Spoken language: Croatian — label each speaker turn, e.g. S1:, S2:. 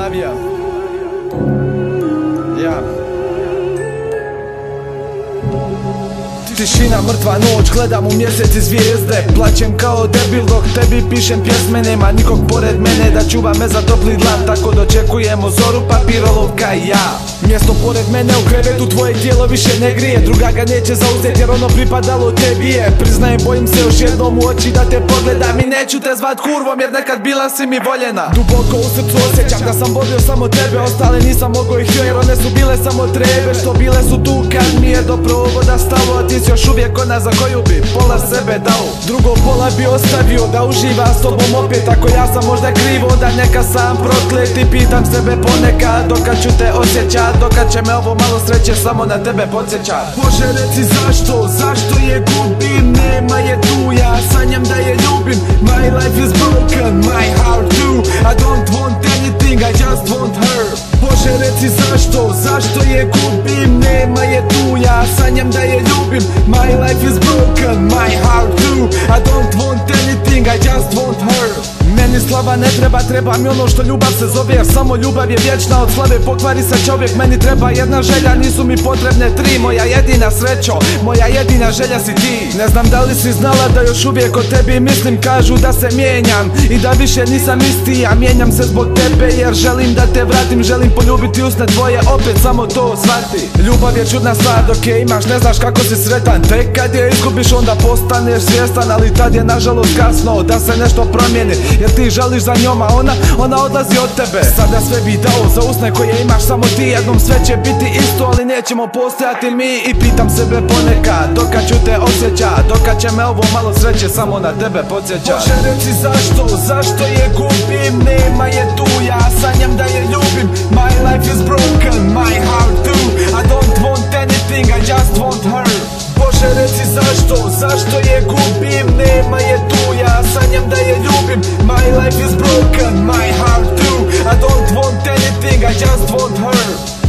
S1: Jugoslavija. Ja. Tišina, mrtva noć, gledam u mjesec i zvijezde. Plaćem kao debil dok tebi pišem pjesme. Nema nikog pored mene da čuva me za topli dlan. Tako dočekujemo zoru, papirolovka i ja. Mjesto pored mene u krevetu tvoje tijelo više ne grije. Druga ga neće zauzeti jer ono pripadalo tebi je. Priznajem, bojim se još jednom u oči da te pogledam. I neću te zvat kurvom jer nekad bila si mi voljena. Duboko u srcu osjećam da sam volio samo tebe. Ostale nisam mogao ih jer one su bile samo trebe. Što bile su tu kad mi je do provoda stalo. A ti si još uvijek ona za koju bi pola sebe dao. Drugo pola bi ostavio da uživa s tobom opet. Ako ja sam možda krivo onda neka sam proklet. I pitam sebe ponekad dokad ću te osjećat. Dokad će me ovo malo sreće samo na tebe podsjećat. Bože reci zašto je gubim. Nema je tu, ja sanjam da je ljubim. My life is broken, my heart too. I don't want anything, I just want her. Bože reci zašto je gubim. Nema je tu, ja sanjam da je ljubim. My life is broken, my heart too. I don't want anything, I just want her. Meni slava ne treba, treba mi ono što ljubav se zove. Jer samo ljubav je vječna, od slave pokvari se čovjek. Meni treba jedna želja, nisu mi potrebne tri. Moja jedina srećo, moja jedina želja si ti. Ne znam da li si znala da još uvijek o tebi mislim. Kažu da se mijenjam i da više nisam isti. Ja mijenjam se zbog tebe jer želim da te vratim. Želim poljubiti usne tvoje, opet samo to shvati. Ljubav je čudna stvar, dok je imaš ne znaš kako si sretan. Tek kad je izgubiš onda postaneš svjestan. Ali tad je nažalost kasno da se nešto promijeni. Jer ti želiš za njom, a ona odlazi od tebe. Sada sve bi dao za usne koje imaš samo ti. Jednom sve će biti isto, ali nećemo postojati mi. I pitam sebe ponekad dokad ću te osjećat. Dokad će me ovo malo sreće samo na tebe podsjećat. Bože reci zašto je gubim. Nema je tu, ja sanjam da je ljubim. My life is broken, my heart too. I don't want anything, I just want her. Bože reci zašto je gubim. Nema je tu, ja sanjam da je ljubim. My life is broken, my heart too. I don't want anything, I just want her.